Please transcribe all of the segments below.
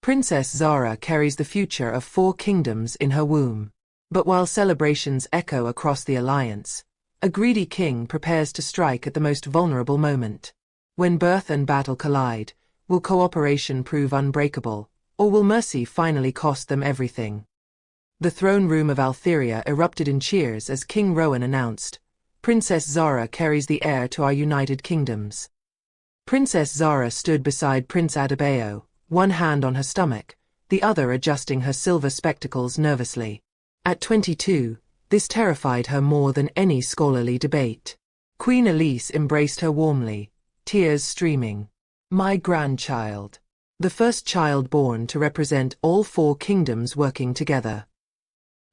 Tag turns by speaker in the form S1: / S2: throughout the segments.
S1: Princess Zara carries the future of 4 kingdoms in her womb. But while celebrations echo across the alliance, a greedy king prepares to strike at the most vulnerable moment. When birth and battle collide, will cooperation prove unbreakable, or will mercy finally cost them everything? The throne room of Altheria erupted in cheers as King Rowan announced, "Princess Zara carries the heir to our united kingdoms." Princess Zara stood beside Prince Adebayo, one hand on her stomach, the other adjusting her silver spectacles nervously. At 22, this terrified her more than any scholarly debate. Queen Elise embraced her warmly, tears streaming. "My grandchild. The first child born to represent all 4 kingdoms working together."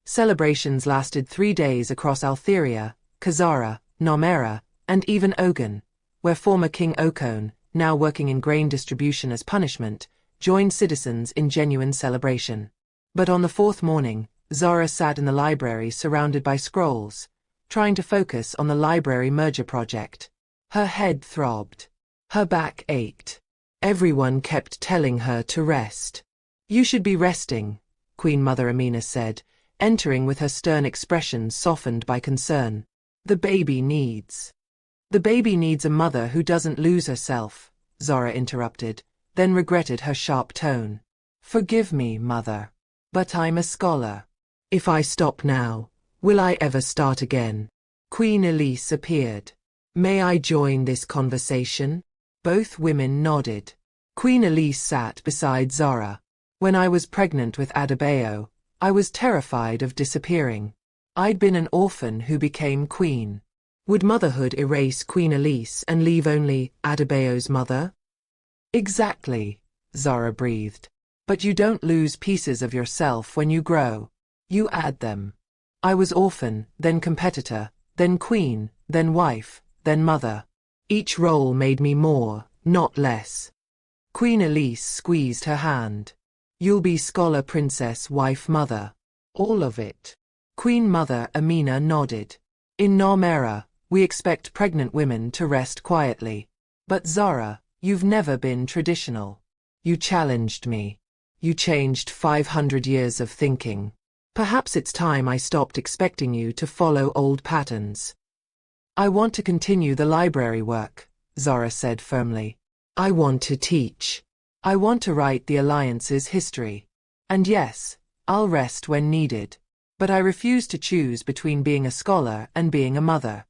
S1: Celebrations lasted 3 days across Altheria, Kazara, Namera, and even Ogun, where former King Okon, now working in grain distribution as punishment, joined citizens in genuine celebration. But on the 4th morning, Zara sat in the library surrounded by scrolls, trying to focus on the library merger project. Her head throbbed. Her back ached. Everyone kept telling her to rest. "You should be resting," Queen Mother Amina said, entering with her stern expression softened by concern. The baby needs a mother who doesn't lose herself," Zara interrupted, then regretted her sharp tone. "Forgive me, Mother. But I'm a scholar. If I stop now, will I ever start again?" Queen Elise appeared. "May I join this conversation?" Both women nodded. Queen Elise sat beside Zara. "When I was pregnant with Adebayo, I was terrified of disappearing. I'd been an orphan who became queen. Would motherhood erase Queen Elise and leave only Adebayo's mother?" "Exactly," Zara breathed. "But you don't lose pieces of yourself when you grow. You add them. I was orphan, then competitor, then queen, then wife, then mother. Each role made me more, not less." Queen Elise squeezed her hand. "You'll be scholar, princess, wife, mother. All of it." Queen Mother Amina nodded. "In Namera, we expect pregnant women to rest quietly. But Zara, you've never been traditional. You challenged me. You changed 500 years of thinking. Perhaps it's time I stopped expecting you to follow old patterns." "I want to continue the library work," Zara said firmly. "I want to teach. I want to write the Alliance's history. And yes, I'll rest when needed. But I refuse to choose between being a scholar and being a mother."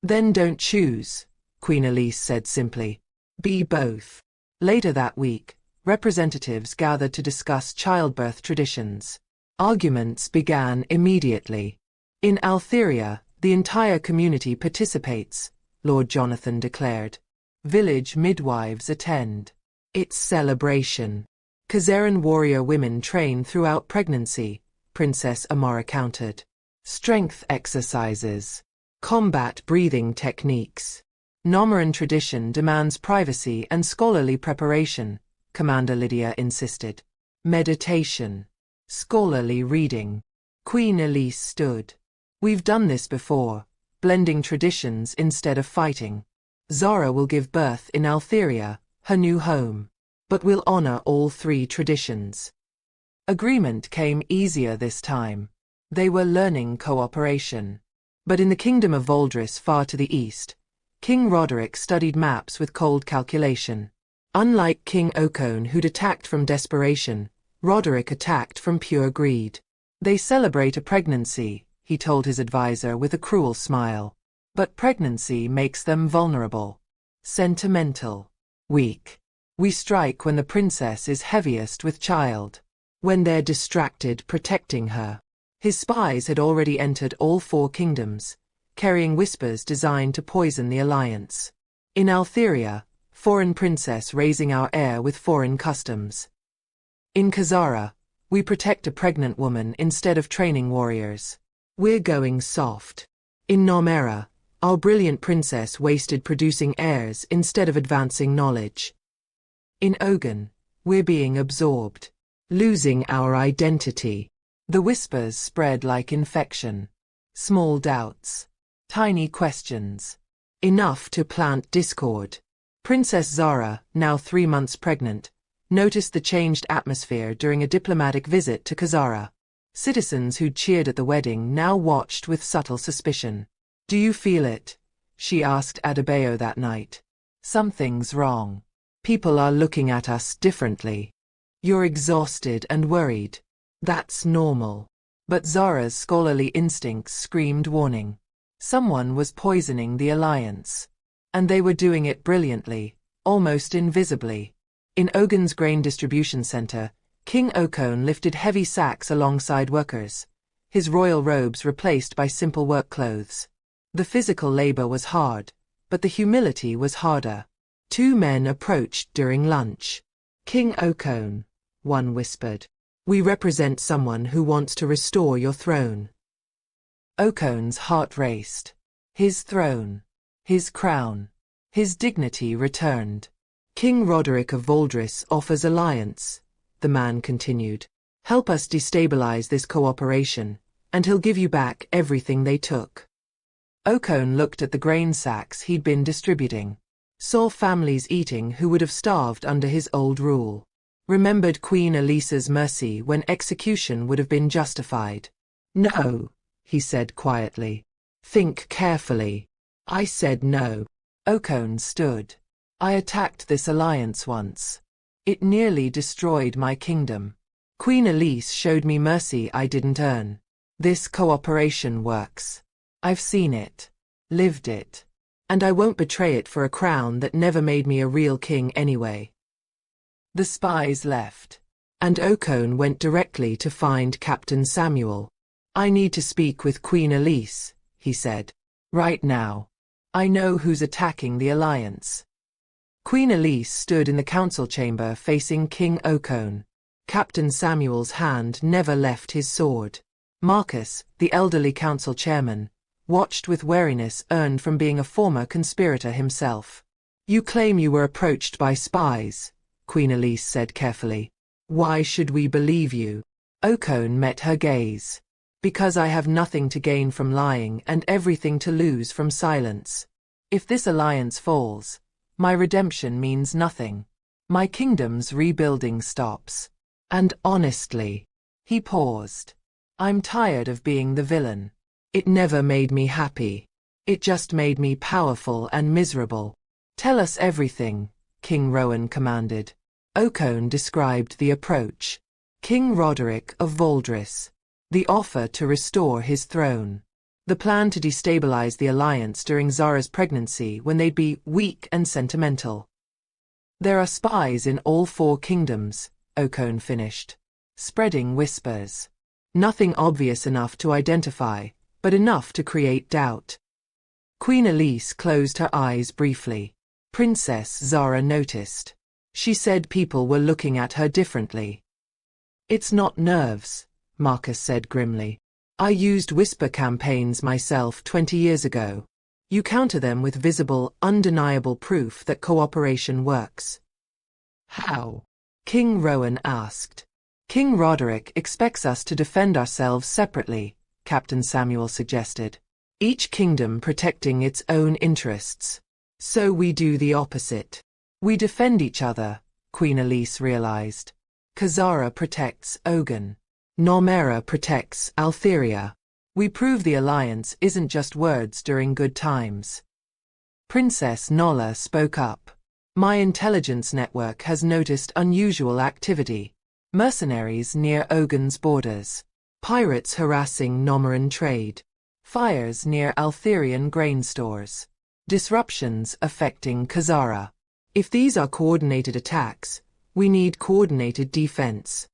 S1: "Then don't choose," Queen Elise said simply. "Be both." Later that week, representatives gathered to discuss childbirth traditions. Arguments began immediately. "In Altheria, the entire community participates," Lord Jonathan declared. "Village midwives attend. It's celebration. Kazaran warrior women train throughout pregnancy," Princess Amara countered. "Strength exercises. Combat breathing techniques. Nomaran tradition demands privacy and scholarly preparation," Commander Lydia insisted. "Meditation. Scholarly reading." Queen Elise stood. "We've done this before, blending traditions instead of fighting. Zara will give birth in Altheria, her new home. But we'll honor all 3 traditions." Agreement came easier this time. They were learning cooperation. But in the kingdom of Voldris far to the east, King Roderick studied maps with cold calculation. Unlike King Okon, who'd attacked from desperation, Roderick attacked from pure greed. "They celebrate a pregnancy," he told his advisor with a cruel smile. "But pregnancy makes them vulnerable. Sentimental. Weak. We strike when the princess is heaviest with child. When they're distracted protecting her." His spies had already entered all 4 kingdoms, carrying whispers designed to poison the alliance. In Altheria, foreign princess raising our heir with foreign customs. In Kazara, we protect a pregnant woman instead of training warriors. We're going soft. In Namera, our brilliant princess wasted producing heirs instead of advancing knowledge. In Ogun, we're being absorbed, losing our identity. The whispers spread like infection. Small doubts. Tiny questions. Enough to plant discord. Princess Zara, now 3 months pregnant, noticed the changed atmosphere during a diplomatic visit to Kazara. Citizens who'd cheered at the wedding now watched with subtle suspicion. "Do you feel it?" she asked Adebayo that night. "Something's wrong. People are looking at us differently. You're exhausted and worried. That's normal." But Zara's scholarly instincts screamed warning. Someone was poisoning the alliance. And they were doing it brilliantly, almost invisibly. In Ogun's grain distribution center, King Okon lifted heavy sacks alongside workers, his royal robes replaced by simple work clothes. The physical labor was hard, but the humility was harder. Two men approached during lunch. "King Okon," one whispered, "we represent someone who wants to restore your throne." Okon's heart raced. His throne, his crown, his dignity returned. "King Roderick of Voldris offers alliance," the man continued. "Help us destabilize this cooperation, and he'll give you back everything they took." Okon looked at the grain sacks he'd been distributing, saw families eating who would have starved under his old rule, remembered Queen Elisa's mercy when execution would have been justified. "No," he said quietly. "Think carefully." "I said no." Okon stood. "I attacked this alliance once. It nearly destroyed my kingdom. Queen Elise showed me mercy I didn't earn. This cooperation works. I've seen it, lived it, and I won't betray it for a crown that never made me a real king anyway." The spies left, and Okon went directly to find Captain Samuel. "I need to speak with Queen Elise," he said. "Right now. I know who's attacking the alliance." Queen Elise stood in the council chamber facing King Okon. Captain Samuel's hand never left his sword. Marcus, the elderly council chairman, watched with wariness earned from being a former conspirator himself. "You claim you were approached by spies," Queen Elise said carefully. "Why should we believe you?" Okon met her gaze. "Because I have nothing to gain from lying and everything to lose from silence. If this alliance falls, my redemption means nothing. My kingdom's rebuilding stops. And honestly," he paused, "I'm tired of being the villain. It never made me happy. It just made me powerful and miserable." "Tell us everything," King Rowan commanded. Okon described the approach. King Roderick of Voldris. The offer to restore his throne. The plan to destabilize the alliance during Zara's pregnancy when they'd be weak and sentimental. "There are spies in all 4 kingdoms," Okon finished, spreading whispers. "Nothing obvious enough to identify, but enough to create doubt." Queen Elise closed her eyes briefly. Princess Zara noticed. She said people were looking at her differently. "It's not nerves," Marcus said grimly. "I used whisper campaigns myself 20 years ago. You counter them with visible, undeniable proof that cooperation works." "How?" King Rowan asked. "King Roderick expects us to defend ourselves separately," Captain Samuel suggested. "Each kingdom protecting its own interests. So we do the opposite. We defend each other," Queen Elise realized. "Kazara protects Ogun. Nomera protects Altheria. We prove the alliance isn't just words during good times." Princess Nola spoke up. "My intelligence network has noticed unusual activity. Mercenaries near Ogun's borders. Pirates harassing Nomeran trade. Fires near Altherian grain stores. Disruptions affecting Kazara. If these are coordinated attacks, we need coordinated defense."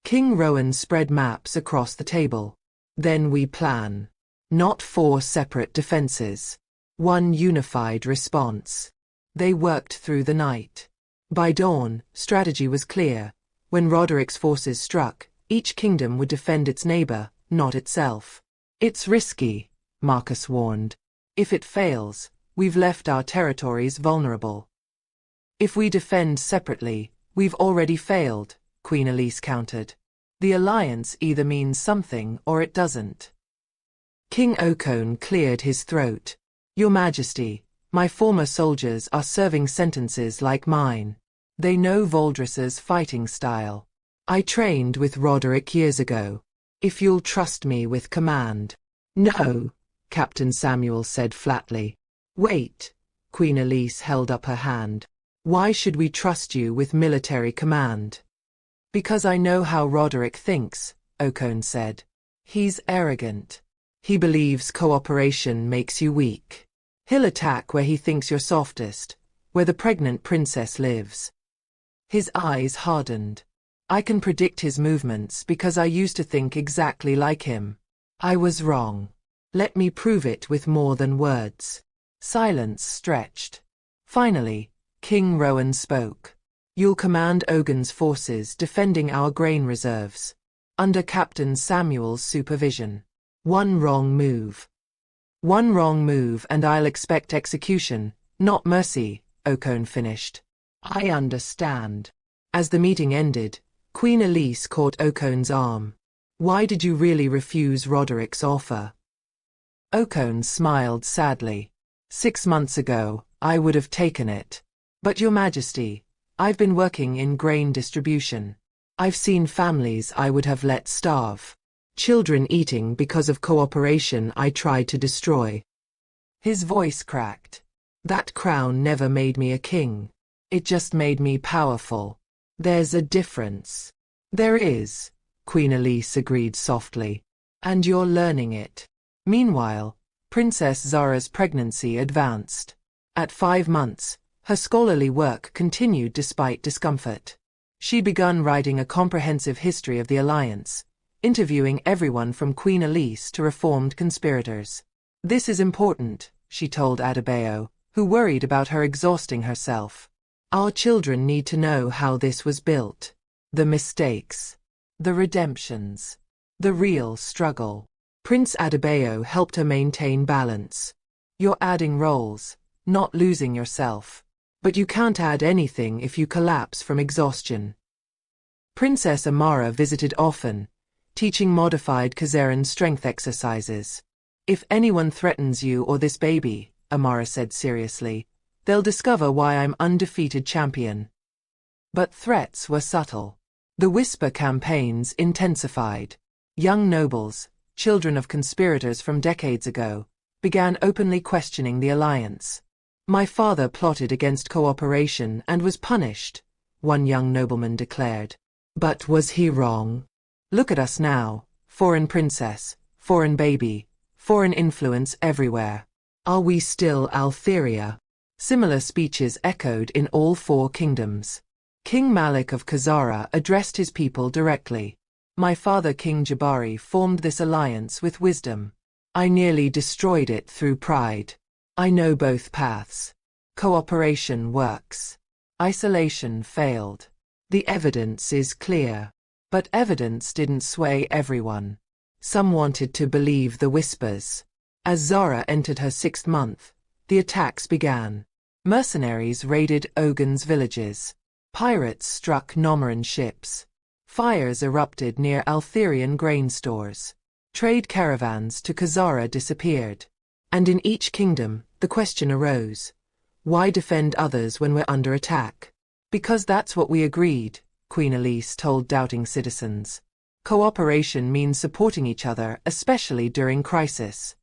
S1: King Rowan spread maps across the table. "Then we plan. Not 4 separate defenses. One unified response." They worked through the night. By dawn, strategy was clear. When Roderick's forces struck, each kingdom would defend its neighbor, not itself. "It's risky," Marcus warned. "If it fails, we've left our territories vulnerable." "If we defend separately, we've already failed," Queen Elise countered. "The alliance either means something or it doesn't." King Okon cleared his throat. "Your Majesty, my former soldiers are serving sentences like mine. They know Valdris's fighting style. I trained with Roderick years ago. If you'll trust me with command. No, Captain Samuel said flatly. Wait, Queen Elise held up her hand. Why should we trust you with military command? Because I know how Roderick thinks, Okone said. He's arrogant. He believes cooperation makes you weak. He'll attack where he thinks you're softest, where the pregnant princess lives. His eyes hardened. I can predict his movements because I used to think exactly like him. I was wrong. Let me prove it with more than words. Silence stretched. Finally, King Rowan spoke. You'll command Ogun's forces defending our grain reserves. Under Captain Samuel's supervision. One wrong move. One wrong move and I'll expect execution, not mercy, Okone finished. I understand. As the meeting ended, Queen Elise caught Okone's arm. Why did you really refuse Roderick's offer? Okone smiled sadly. 6 months ago, I would have taken it. But Your Majesty, I've been working in grain distribution. I've seen families I would have let starve. Children eating because of cooperation I tried to destroy. His voice cracked. That crown never made me a king. It just made me powerful. There's a difference. There is, Queen Elise agreed softly. And you're learning it. Meanwhile, Princess Zara's pregnancy advanced. At 5 months, her scholarly work continued despite discomfort. She'd begun writing a comprehensive history of the alliance, interviewing everyone from Queen Elise to reformed conspirators. This is important, she told Adebayo, who worried about her exhausting herself. Our children need to know how this was built. The mistakes. The redemptions. The real struggle. Prince Adebayo helped her maintain balance. You're adding roles, not losing yourself. But you can't add anything if you collapse from exhaustion. Princess Amara visited often, teaching modified Kazaran strength exercises. If anyone threatens you or this baby, Amara said seriously, they'll discover why I'm undefeated champion. But threats were subtle. The whisper campaigns intensified. Young nobles, children of conspirators from decades ago, began openly questioning the alliance. My father plotted against cooperation and was punished, one young nobleman declared. But was he wrong? Look at us now, foreign princess, foreign baby, foreign influence everywhere. Are we still Altheria? Similar speeches echoed in all 4 kingdoms. King Malik of Khazara addressed his people directly. My father King Jabari formed this alliance with wisdom. I nearly destroyed it through pride. I know both paths. Cooperation works. Isolation failed. The evidence is clear. But evidence didn't sway everyone. Some wanted to believe the whispers. As Zara entered her 6th month, the attacks began. Mercenaries raided Ogun's villages. Pirates struck Nomaran ships. Fires erupted near Altherian grain stores. Trade caravans to Khazara disappeared. And in each kingdom, the question arose. Why defend others when we're under attack? Because that's what we agreed, Queen Elise told doubting citizens. Cooperation means supporting each other, especially during crisis.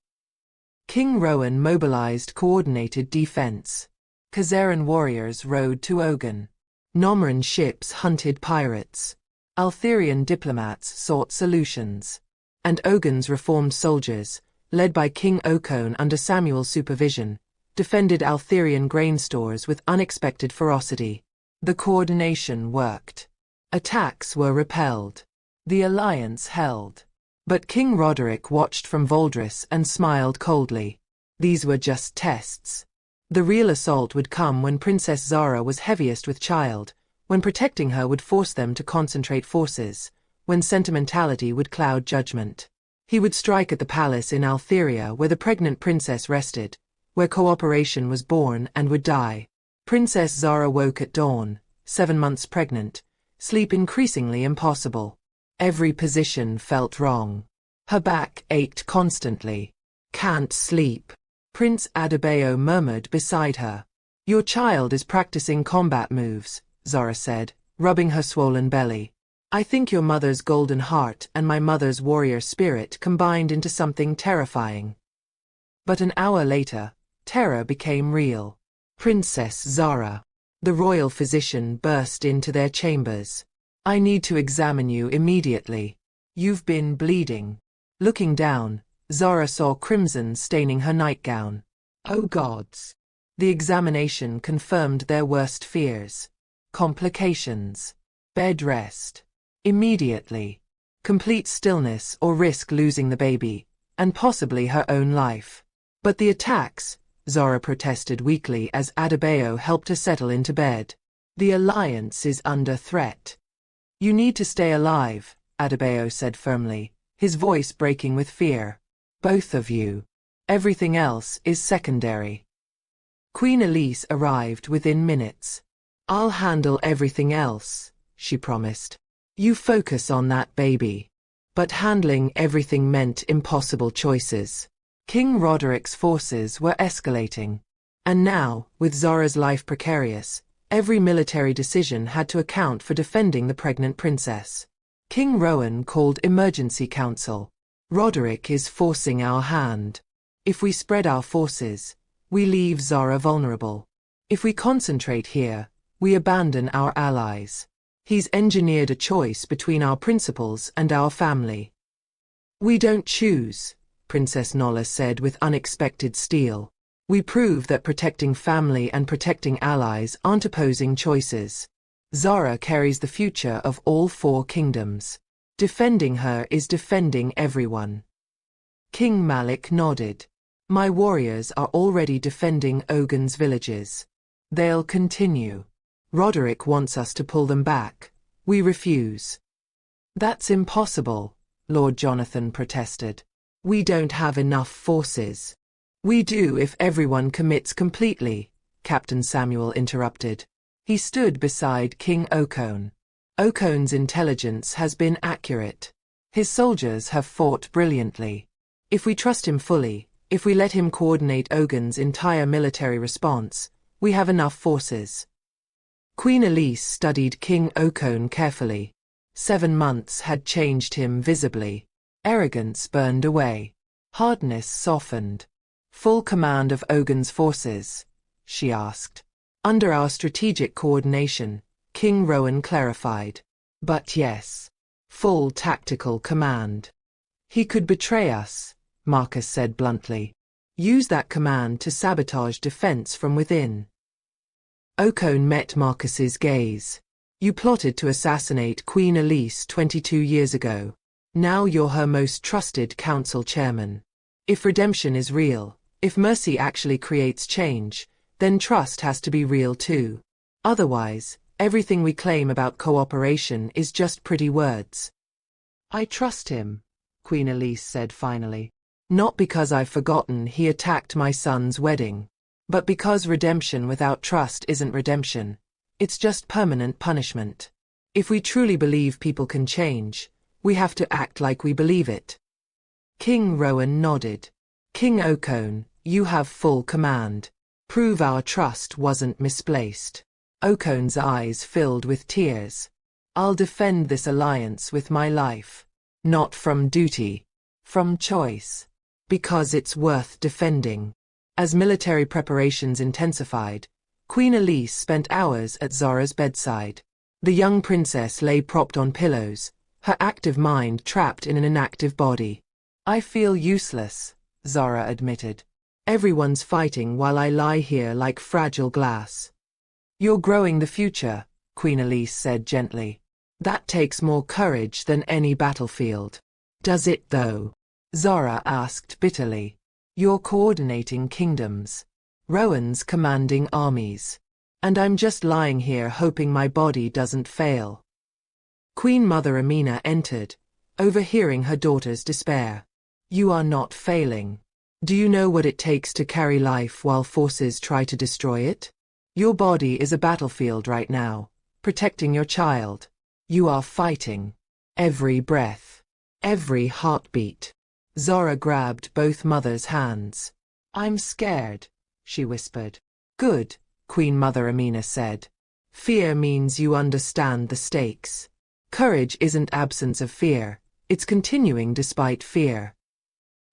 S1: King Rowan mobilized coordinated defense. Khazaran warriors rode to Ogun. Nomaran ships hunted pirates. Altherian diplomats sought solutions. And Ogun's reformed soldiers, led by King Okone under Samuel's supervision, defended Altherian grain stores with unexpected ferocity. The coordination worked. Attacks were repelled. The alliance held. But King Roderick watched from Valdris and smiled coldly. These were just tests. The real assault would come when Princess Zara was heaviest with child, when protecting her would force them to concentrate forces, when sentimentality would cloud judgment. He would strike at the palace in Altheria where the pregnant princess rested, where cooperation was born and would die. Princess Zara woke at dawn, 7 months pregnant, sleep increasingly impossible. Every position felt wrong. Her back ached constantly. Can't sleep. Prince Adebayo murmured beside her. Your child is practicing combat moves, Zara said, rubbing her swollen belly. I think your mother's golden heart and my mother's warrior spirit combined into something terrifying. But an hour later, terror became real. Princess Zara. The royal physician burst into their chambers. I need to examine you immediately. You've been bleeding. Looking down, Zara saw crimson staining her nightgown. Oh gods! The examination confirmed their worst fears. Complications. Bed rest. Immediately. Complete stillness or risk losing the baby, and possibly her own life. But the attacks, Zara protested weakly as Adebayo helped her settle into bed. The alliance is under threat. You need to stay alive, Adebayo said firmly, his voice breaking with fear. Both of you. Everything else is secondary. Queen Elise arrived within minutes. I'll handle everything else, she promised. You focus on that baby. But handling everything meant impossible choices. King Roderick's forces were escalating. And now, with Zara's life precarious, every military decision had to account for defending the pregnant princess. King Rowan called emergency council. Roderick is forcing our hand. If we spread our forces, we leave Zara vulnerable. If we concentrate here, we abandon our allies. He's engineered a choice between our principles and our family. We don't choose, Princess Nola said with unexpected steel. We prove that protecting family and protecting allies aren't opposing choices. Zara carries the future of all 4 kingdoms. Defending her is defending everyone. King Malik nodded. My warriors are already defending Ogun's villages. They'll continue. Roderick wants us to pull them back. We refuse. That's impossible, Lord Jonathan protested. We don't have enough forces. We do if everyone commits completely, Captain Samuel interrupted. He stood beside King Okone. Okone's intelligence has been accurate. His soldiers have fought brilliantly. If we trust him fully, if we let him coordinate Ogun's entire military response, we have enough forces. Queen Elise studied King Okone carefully. 7 months had changed him visibly. Arrogance burned away. Hardness softened. Full command of Ogun's forces? She asked. Under our strategic coordination, King Rowan clarified. But yes. Full tactical command. He could betray us, Marcus said bluntly. Use that command to sabotage defense from within. Okone met Marcus's gaze. You plotted to assassinate Queen Elise 22 years ago. Now you're her most trusted council chairman. If redemption is real, if mercy actually creates change, then trust has to be real too. Otherwise, everything we claim about cooperation is just pretty words. I trust him, Queen Elise said finally. Not because I've forgotten he attacked my son's wedding, but because redemption without trust isn't redemption. It's just permanent punishment. If we truly believe people can change, we have to act like we believe it. King Rowan nodded. King Okone, you have full command. Prove our trust wasn't misplaced. Okone's eyes filled with tears. I'll defend this alliance with my life. Not from duty. From choice. Because it's worth defending. As military preparations intensified, Queen Elise spent hours at Zara's bedside. The young princess lay propped on pillows, her active mind trapped in an inactive body. I feel useless, Zara admitted. Everyone's fighting while I lie here like fragile glass. You're growing the future, Queen Elise said gently. That takes more courage than any battlefield. Does it though? Zara asked bitterly. You're coordinating kingdoms. Rowan's commanding armies. And I'm just lying here hoping my body doesn't fail. Queen Mother Amina entered, overhearing her daughter's despair. You are not failing. Do you know what it takes to carry life while forces try to destroy it? Your body is a battlefield right now, protecting your child. You are fighting. Every breath. Every heartbeat. Zara grabbed both mothers' hands. I'm scared, she whispered. Good, Queen Mother Amina said. Fear means you understand the stakes. Courage isn't absence of fear, it's continuing despite fear.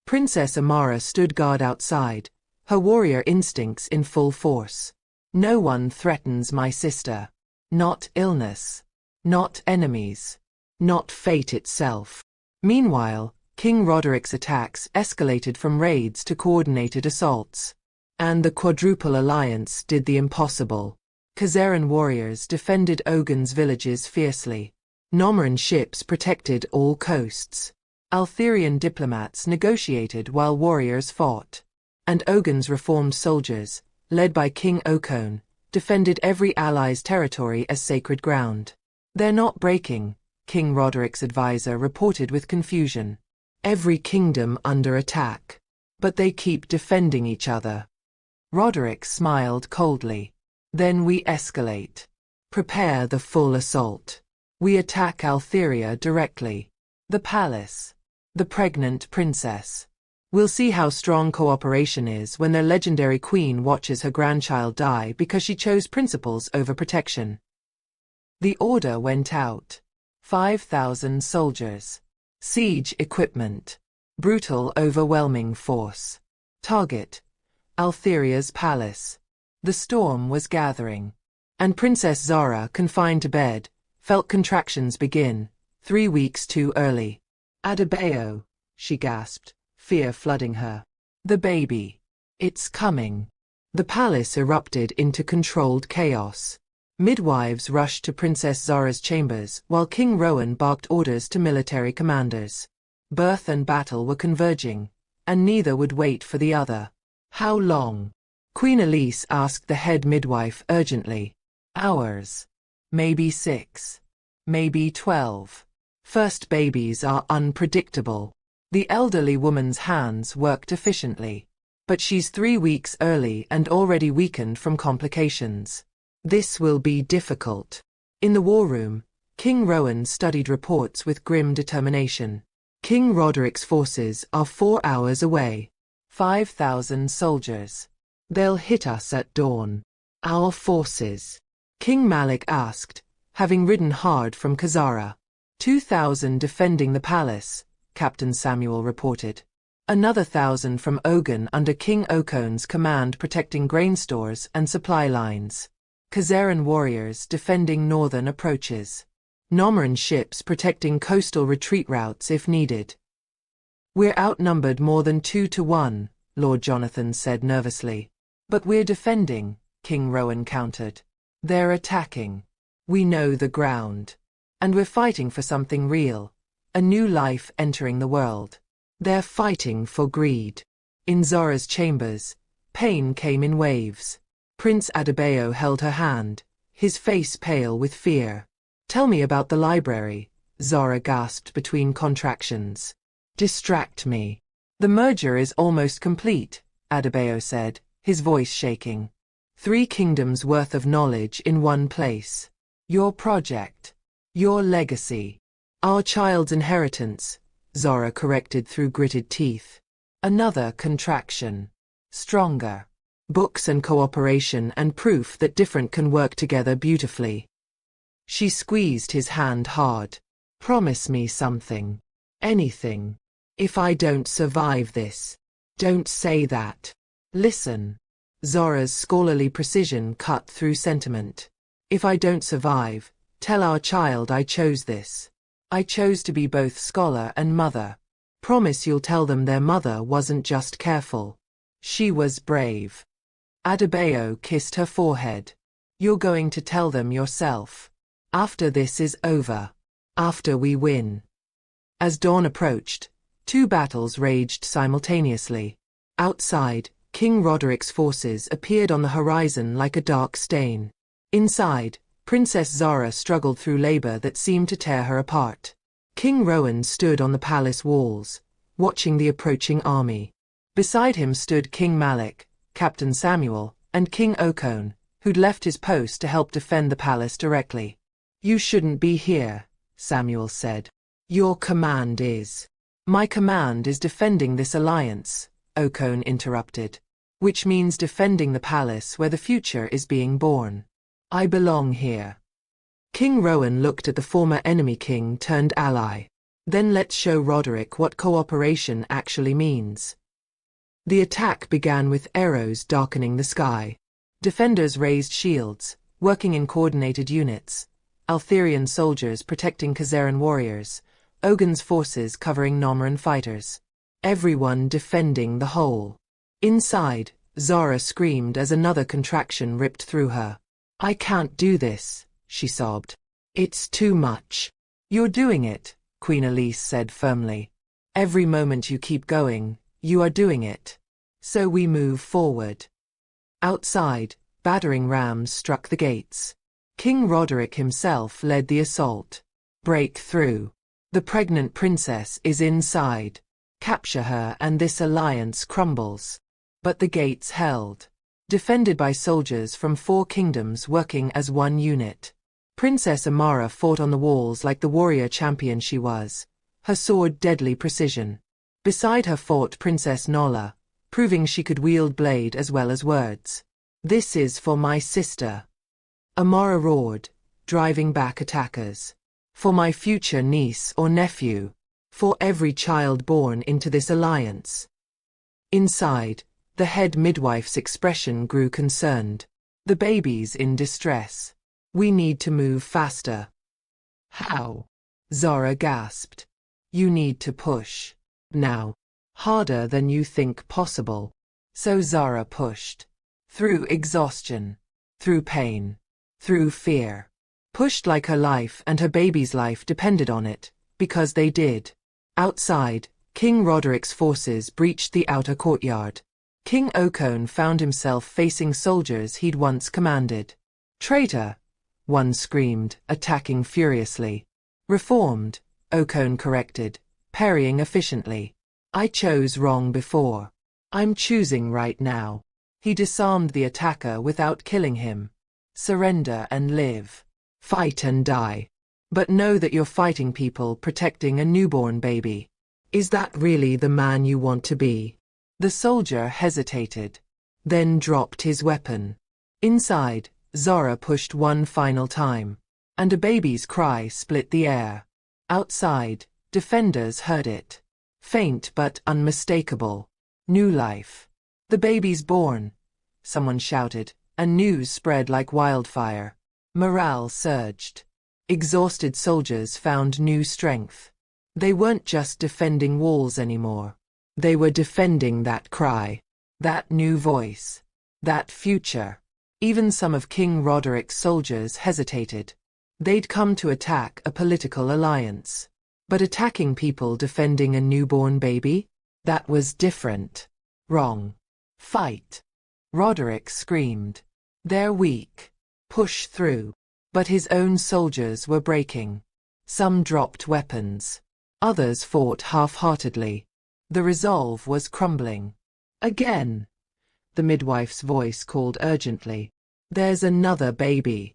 S1: Princess Amara stood guard outside, her warrior instincts in full force. No one threatens my sister. Not illness. Not enemies. Not fate itself. Meanwhile, King Roderick's attacks escalated from raids to coordinated assaults. And the Quadruple Alliance did the impossible. Khazaran warriors defended Ogun's villages fiercely. Nomaran ships protected all coasts. Altherian diplomats negotiated while warriors fought. And Ogun's reformed soldiers, led by King Okon, defended every ally's territory as sacred ground. They're not breaking, King Roderick's advisor reported with confusion. Every kingdom under attack. But they keep defending each other. Roderick smiled coldly. Then we escalate. Prepare the full assault. We attack Altheria directly. The palace. The pregnant princess. We'll see how strong cooperation is when their legendary queen watches her grandchild die because she chose principles over protection. The order went out. 5,000 soldiers. Siege equipment. Brutal, overwhelming force. Target. Altheria's palace. The storm was gathering. And Princess Zara, confined to bed, felt contractions begin, 3 weeks too early. Adebayo, she gasped, fear flooding her. The baby. It's coming. The palace erupted into controlled chaos. Midwives rushed to Princess Zara's chambers while King Rowan barked orders to military commanders. Birth and battle were converging, and neither would wait for the other. How long? Queen Elise asked the head midwife urgently. Hours. Maybe 6. Maybe 12. First babies are unpredictable. The elderly woman's hands worked efficiently. But she's 3 weeks early and already weakened from complications. This will be difficult. In the war room, King Rowan studied reports with grim determination. King Roderick's forces are 4 hours away. 5,000 soldiers. They'll hit us at dawn. Our forces. King Malik asked, having ridden hard from Khazara. 2,000 defending the palace, Captain Samuel reported. Another 1,000 from Ogun under King Okon's command protecting grain stores and supply lines. Khazaran warriors defending northern approaches. Nomaran ships protecting coastal retreat routes if needed. We're outnumbered more than 2 to 1, Lord Jonathan said nervously. But we're defending, King Rowan countered. They're attacking. We know the ground. And we're fighting for something real. A new life entering the world. They're fighting for greed. In Zora's chambers, pain came in waves. Prince Adebayo held her hand, his face pale with fear. Tell me about the library, Zora gasped between contractions. Distract me. The merger is almost complete, Adebayo said, his voice shaking. 3 kingdoms worth of knowledge in one place. Your project. Your legacy. Our child's inheritance, Zora corrected through gritted teeth. Another contraction. Stronger. Books and cooperation and proof that different can work together beautifully. She squeezed his hand hard. Promise me something. Anything. If I don't survive this. Don't say that. Listen. Zora's scholarly precision cut through sentiment. If I don't survive, tell our child I chose this. I chose to be both scholar and mother. Promise you'll tell them their mother wasn't just careful. She was brave. Adebayo kissed her forehead. You're going to tell them yourself. After this is over. After we win. As dawn approached, 2 battles raged simultaneously. Outside, King Roderick's forces appeared on the horizon like a dark stain. Inside, Princess Zara struggled through labor that seemed to tear her apart. King Rowan stood on the palace walls, watching the approaching army. Beside him stood King Malik, Captain Samuel, and King Okon, who'd left his post to help defend the palace directly. You shouldn't be here, Samuel said. Your command is. My command is defending this alliance, Okon interrupted. Which means defending the palace where the future is being born. I belong here. King Rowan looked at the former enemy king turned ally. Then let's show Roderick what cooperation actually means. The attack began with arrows darkening the sky. Defenders raised shields, working in coordinated units. Altherian soldiers protecting Khazaran warriors. Ogun's forces covering Nomaran fighters. Everyone defending the whole. Inside, Zara screamed as another contraction ripped through her. I can't do this, she sobbed. It's too much. You're doing it, Queen Elise said firmly. Every moment you keep going, you are doing it. So we move forward. Outside, battering rams struck the gates. King Roderick himself led the assault. Break through. The pregnant princess is inside. Capture her and this alliance crumbles. But the gates held. Defended by soldiers from 4 kingdoms working as one unit. Princess Amara fought on the walls like the warrior champion she was, her sword deadly precision. Beside her fought Princess Nola, proving she could wield blade as well as words. This is for my sister. Amara roared, driving back attackers. For my future niece or nephew. For every child born into this alliance. Inside, the head midwife's expression grew concerned. The baby's in distress. We need to move faster. How? Zara gasped. You need to push. Now. Harder than you think possible. So Zara pushed. Through exhaustion. Through pain. Through fear. Pushed like her life and her baby's life depended on it, because they did. Outside, King Roderick's forces breached the outer courtyard. King Okon found himself facing soldiers he'd once commanded. Traitor! One screamed, attacking furiously. Reformed, Okon corrected, parrying efficiently. I chose wrong before. I'm choosing right now. He disarmed the attacker without killing him. Surrender and live. Fight and die. But know that you're fighting people protecting a newborn baby. Is that really the man you want to be? The soldier hesitated. Then dropped his weapon. Inside, Zara pushed one final time. And a baby's cry split the air. Outside, defenders heard it. Faint but unmistakable. New life. The baby's born. Someone shouted, and news spread like wildfire. Morale surged. Exhausted soldiers found new strength. They weren't just defending walls anymore. They were defending that cry. That new voice. That future. Even some of King Roderick's soldiers hesitated. They'd come to attack a political alliance. But attacking people defending a newborn baby? That was different. Wrong. Fight. Roderick screamed. They're weak. Push through. But his own soldiers were breaking. Some dropped weapons. Others fought half-heartedly. The resolve was crumbling. Again. The midwife's voice called urgently. There's another baby.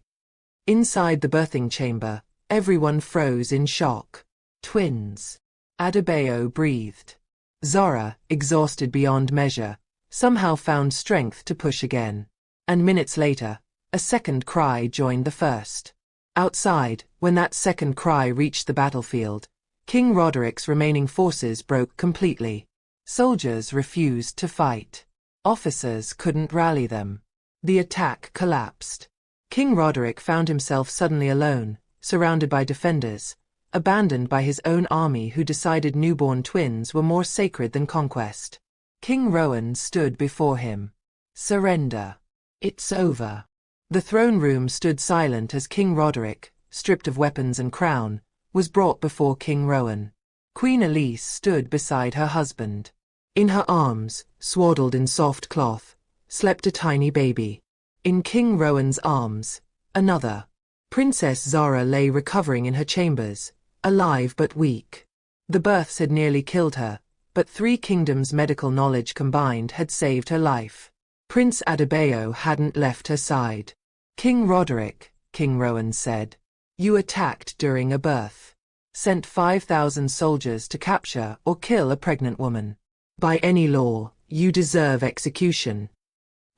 S1: Inside the birthing chamber, everyone froze in shock. Twins. Adebayo breathed. Zara, exhausted beyond measure, somehow found strength to push again. And minutes later, a second cry joined the first. Outside, when that second cry reached the battlefield, King Roderick's remaining forces broke completely. Soldiers refused to fight. Officers couldn't rally them. The attack collapsed. King Roderick found himself suddenly alone, surrounded by defenders, abandoned by his own army who decided newborn twins were more sacred than conquest. King Rowan stood before him. Surrender. It's over. The throne room stood silent as King Roderick, stripped of weapons and crown, was brought before King Rowan. Queen Elise stood beside her husband. In her arms, swaddled in soft cloth, slept a tiny baby. In King Rowan's arms, another. Princess Zara lay recovering in her chambers, alive but weak. The births had nearly killed her, but 3 kingdoms' medical knowledge combined had saved her life. Prince Adebayo hadn't left her side. King Roderick, King Rowan said, you attacked during a birth. Sent 5,000 soldiers to capture or kill a pregnant woman. By any law, you deserve execution.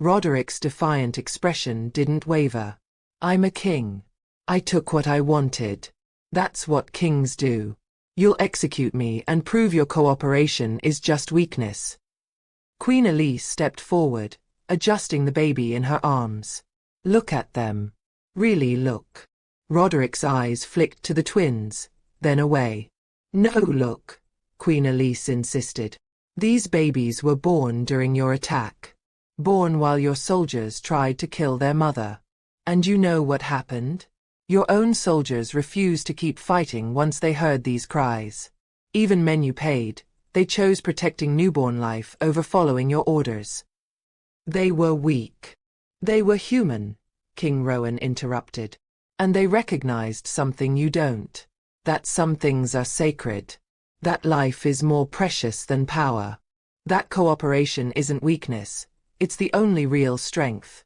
S1: Roderick's defiant expression didn't waver. I'm a king. I took what I wanted. That's what kings do. You'll execute me and prove your cooperation is just weakness. Queen Elise stepped forward, adjusting the baby in her arms. Look at them. Really look. Roderick's eyes flicked to the twins, then away. No, look, Queen Elise insisted. These babies were born during your attack. Born while your soldiers tried to kill their mother. And you know what happened? Your own soldiers refused to keep fighting once they heard these cries. Even men you paid, they chose protecting newborn life over following your orders. They were weak. They were human, King Rowan interrupted. And they recognized something you don't. That some things are sacred. That life is more precious than power. That cooperation isn't weakness, it's the only real strength.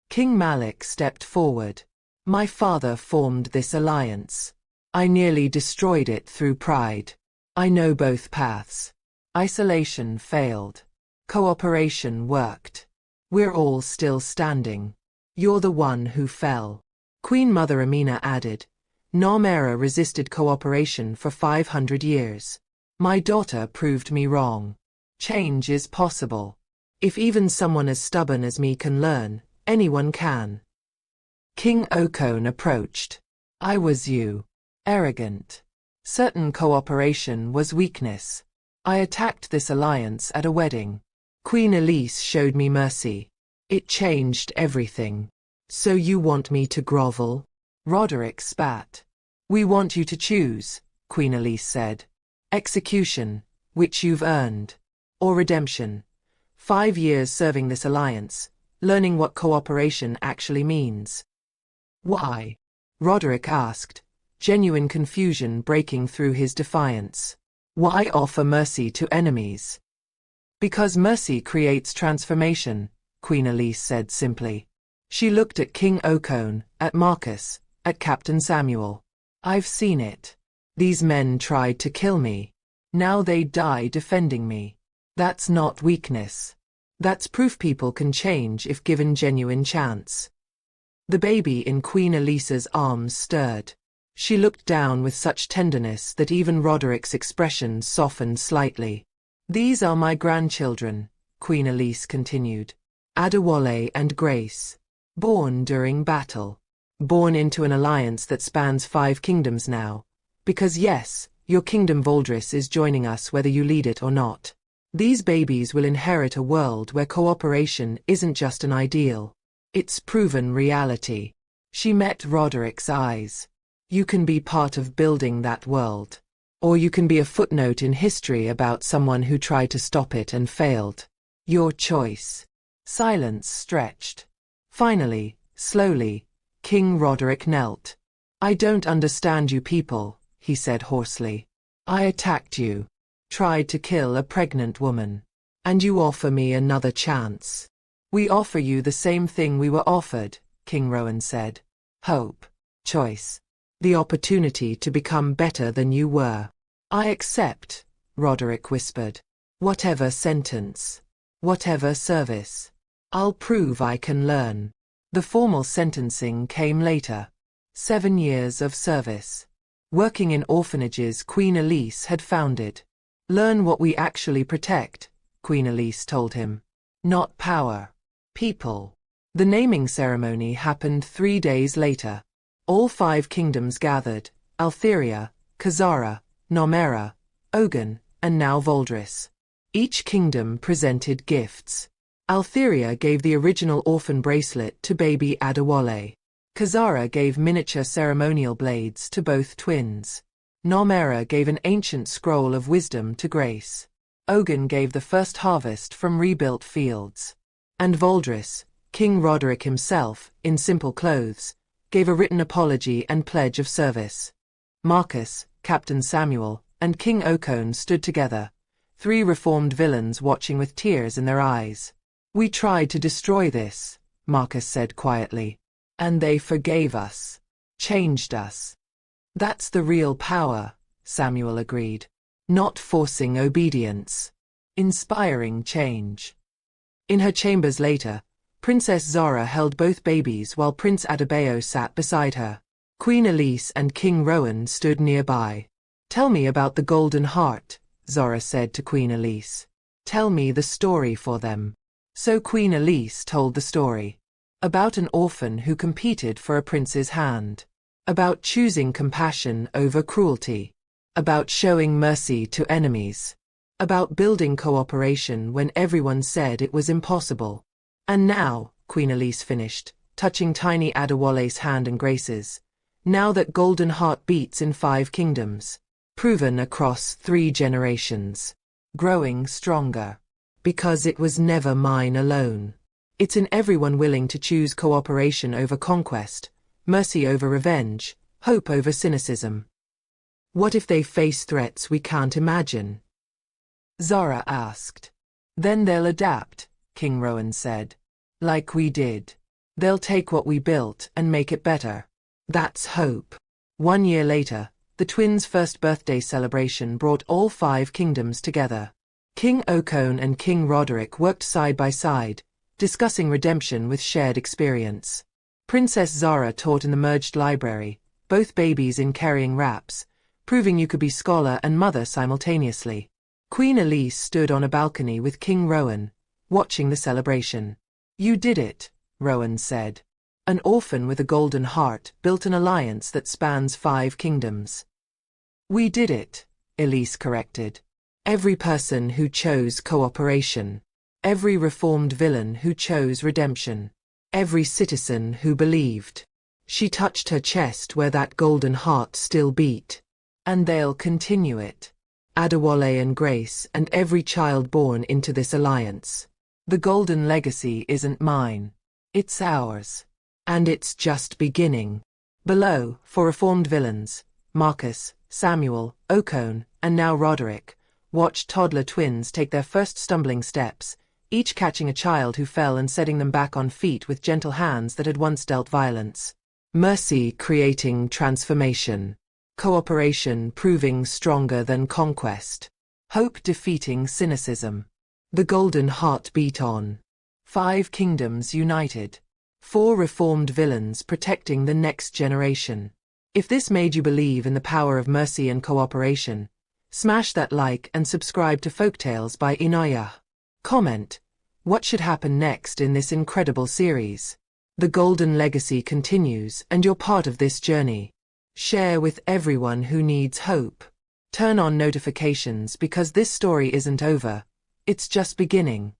S1: King Malik stepped forward. My father formed this alliance. I nearly destroyed it through pride. I know both paths. Isolation failed. Cooperation worked. We're all still standing. You're the one who fell. Queen Mother Amina added, Namera resisted cooperation for 500 years. My daughter proved me wrong. Change is possible. If even someone as stubborn as me can learn, anyone can. King Okone approached. I was you. Arrogant. Certain cooperation was weakness. I attacked this alliance at a wedding. Queen Elise showed me mercy. It changed everything. So you want me to grovel? Roderick spat. We want you to choose, Queen Elise said. Execution, which you've earned. Or redemption. 5 years serving this alliance, learning what cooperation actually means. Why? Roderick asked, genuine confusion breaking through his defiance. Why offer mercy to enemies? Because mercy creates transformation, Queen Elise said simply. She looked at King Okone, at Marcus, at Captain Samuel. I've seen it. These men tried to kill me. Now they die defending me. That's not weakness. That's proof people can change if given genuine chance. The baby in Queen Elisa's arms stirred. She looked down with such tenderness that even Roderick's expression softened slightly. These are my grandchildren, Queen Elise continued. Adewale and Grace. Born during battle. Born into an alliance that spans 5 kingdoms now. Because yes, your kingdom Voldris is joining us whether you lead it or not. These babies will inherit a world where cooperation isn't just an ideal. It's proven reality. She met Roderick's eyes. You can be part of building that world. Or you can be a footnote in history about someone who tried to stop it and failed. Your choice. Silence stretched. Finally, slowly, King Roderick knelt. I don't understand you people, he said hoarsely. I attacked you. Tried to kill a pregnant woman. And you offer me another chance. We offer you the same thing we were offered, King Rowan said. Hope. Choice. The opportunity to become better than you were. I accept, Roderick whispered. Whatever sentence. Whatever service. I'll prove I can learn. The formal sentencing came later. 7 years of service. Working in orphanages Queen Elise had founded. Learn what we actually protect, Queen Elise told him. Not power. People. The naming ceremony happened 3 days later. All 5 kingdoms gathered, Altheria, Khazara, Namera, Ogun, and now Voldris. Each kingdom presented gifts. Altheria gave the original orphan bracelet to baby Adewale. Khazara gave miniature ceremonial blades to both twins. Namera gave an ancient scroll of wisdom to Grace. Ogun gave the first harvest from rebuilt fields. And Voldris, King Roderick himself, in simple clothes, gave a written apology and pledge of service. Marcus, Captain Samuel, and King Okone stood together, 3 reformed villains watching with tears in their eyes. We tried to destroy this, Marcus said quietly. And they forgave us. Changed us. That's the real power, Samuel agreed. Not forcing obedience. Inspiring change. In her chambers later, Princess Zara held both babies while Prince Adebayo sat beside her. Queen Elise and King Rowan stood nearby. "Tell me about the Golden Heart," Zara said to Queen Elise. "Tell me the story for them." So Queen Elise told the story. About an orphan who competed for a prince's hand. About choosing compassion over cruelty. About showing mercy to enemies. About building cooperation when everyone said it was impossible. "And now," Queen Elise finished, touching tiny Adewale's hand and graces, "now that Golden Heart beats in 5 kingdoms. Proven across 3 generations. Growing stronger. Because it was never mine alone. It's in everyone willing to choose cooperation over conquest, mercy over revenge, hope over cynicism. What if they face threats we can't imagine?" Zara asked. "Then they'll adapt," King Rowan said. "Like we did. They'll take what we built and make it better. That's hope." 1 year later, the twins' first birthday celebration brought all 5 kingdoms together. King Okon and King Roderick worked side by side, discussing redemption with shared experience. Princess Zara taught in the merged library, both babies in carrying wraps, proving you could be scholar and mother simultaneously. Queen Elise stood on a balcony with King Rowan, watching the celebration. "You did it," Rowan said. "An orphan with a golden heart built an alliance that spans 5 kingdoms." "We did it," Elise corrected. "Every person who chose cooperation. Every reformed villain who chose redemption. Every citizen who believed." She touched her chest where that golden heart still beat. "And they'll continue it. Adewale and Grace and every child born into this alliance. The golden legacy isn't mine. It's ours. And it's just beginning." Below, for reformed villains, Marcus, Samuel, Okon, and now Roderick, watched toddler twins take their first stumbling steps, each catching a child who fell and setting them back on feet with gentle hands that had once dealt violence. Mercy creating transformation. Cooperation proving stronger than conquest. Hope defeating cynicism. The golden heart beat on. 5 kingdoms united. 4 reformed villains protecting the next generation. If this made you believe in the power of mercy and cooperation, smash that like and subscribe to Folktales by Inaya. Comment: what should happen next in this incredible series? The golden legacy continues and you're part of this journey. Share with everyone who needs hope. Turn on notifications because this story isn't over. It's just beginning.